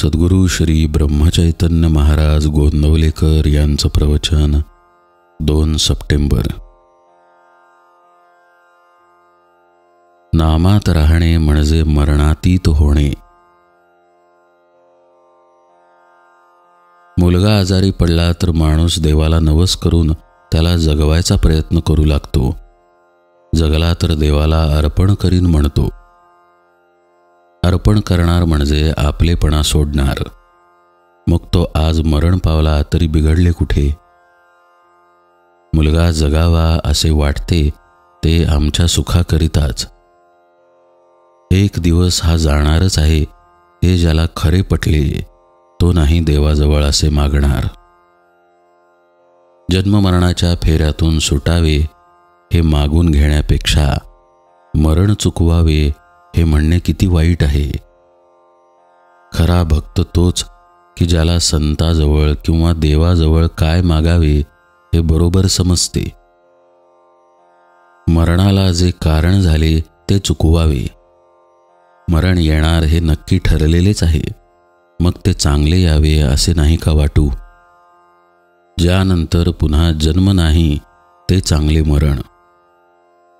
सद्गुरु श्री ब्रह्मचैतन्य महाराज गोंदवलेकर यांचं प्रवचन 2 सप्टेंबर. नामात राहणे म्हणजे मरणातीत होणे. मुलगा आजारी पडला तर माणूस देवाला नवस करून त्याला जगवायचा प्रयत्न करू लागतो. जगला तर देवाला अर्पण करीन म्हणतो. अर्पण करणार म्हणजे आपलेपणा सोडणार. मग तो आज मरण पावला तरी बिघडले कुठे? मुलगा जगावा असे वाटते ते आमच्या सुखाकरिताच. एक दिवस हा जाणारच आहे हे ज्याला खरे पटले तो नाही देवाजवळ असे मागणार. जन्ममरणाच्या फेऱ्यातून सुटावे हे मागून घेण्यापेक्षा मरण चुकवावे हे म्हणणे किती वाईट आहे. खरा भक्त तोच की ज्याला संताजवळ किंवा देवाजवळ काय मागावे हे बरोबर समजते. मरणाला जे कारण झाले ते चुकवावे. मरण येणार हे नक्की ठरलेलेच आहे, मग ते चांगले यावे असे नाही का वाटू? ज्यानंतर पुन्हा जन्म नाही ते चांगले मरण.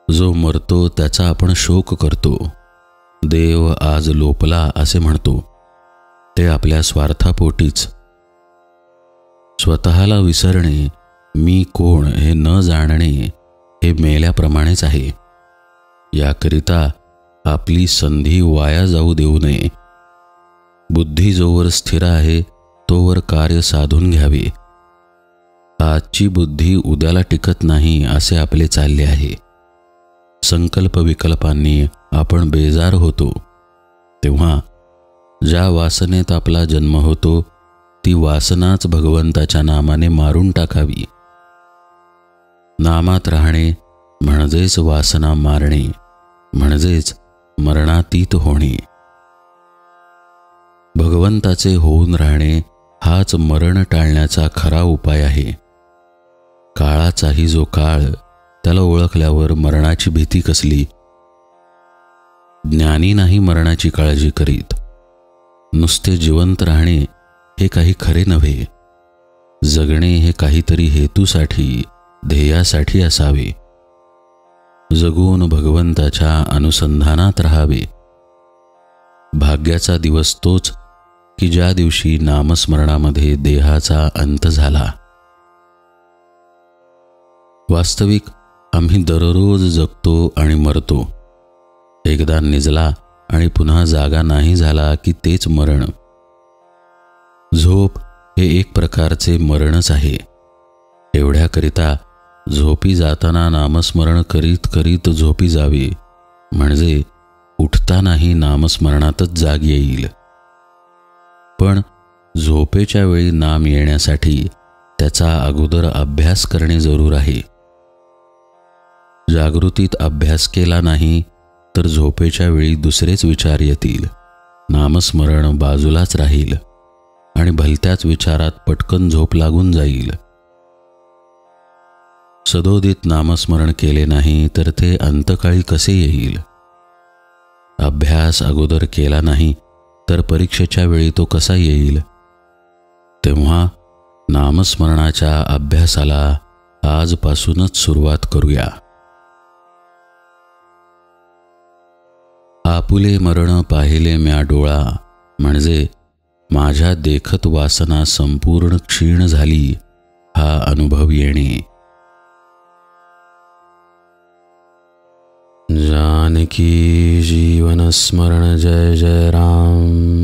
जो मरतो त्याचा आपण शोक करतो. देव आज लोपला असे म्हणतो ते आपल्या स्वार्थापोटीच. स्वतःला विसरणे, मी कोण हे न जाणणे हे मेल्याप्रमाणेच आहे. याकरिता आपली संधी वाया जाऊ देऊ नये. बुद्धी जोवर स्थिर आहे तोवर कार्य साधून घ्यावे. आजची बुद्धी उद्याला टिकत नाही असे आपले चालले आहे. संकल्प विकल्पांनी आपण बेजार होतो. तेव्हा ज्या वासनेत आपला जन्म होतो ती वासनाच भगवंताच्या नामाने मारून टाकावी. नामात राहणे म्हणजेच वासना मारणे, म्हणजेच मरणातीत होणे. भगवंताचे होऊन राहणे हाच मरण टाळण्याचा खरा उपाय आहे. काळाचाही जो काळ त्याला ओळखल्यावर मरणाची भीती कसली? ज्ञानी नाही मरणाची काळजी करीत. नुसते जिवंत राहणे हे काही खरे नव्हे. जगणे हे काहीतरी हेतूसाठी, ध्येयासाठी असावे. जगून भगवंताच्या अनुसंधानात राहावे. भाग्याचा दिवस तोच की ज्या दिवशी नामस्मरणामध्ये देहाचा अंत झाला. वास्तविक आम्ही दररोज जगतो आणि मरतो. एकदा निजला आणि पुन्हा जागा नाही झाला की तेच मरण. झोप हे एक प्रकारचे मरणच आहे. एवढ्याकरिता झोपी जाताना नामस्मरण करीत करीत झोपी जावे, म्हणजे उठतानाही नामस्मरणातच जाग येईल. पण झोपेच्या वेळी नाम येण्यासाठी त्याचा अगोदर अभ्यास करणे जरूर आहे. जागृतीत अभ्यास केला नाही तर झोपेच्या वेळी दुसरेच विचार येतील. नामस्मरण बाजूलाच राहील आणि भलत्याच विचारात पटकन झोप लागून जाईल. सदोदित नामस्मरण केले नाही तर ते अंतकाळी कसे येईल? अभ्यास अगोदर केला नाही तर परीक्षेच्या वेळी तो कसा येईल? तेव्हा नामस्मरणाच्या अभ्यासाला आजपासूनच सुरुवात करूया. आपुले मरण पाहिले म्या डोळा, म्हणजे माझ्या देखत वासना संपूर्ण क्षीण झाली हा अनुभव येणे. जानकी जीवन स्मरण जय जय राम.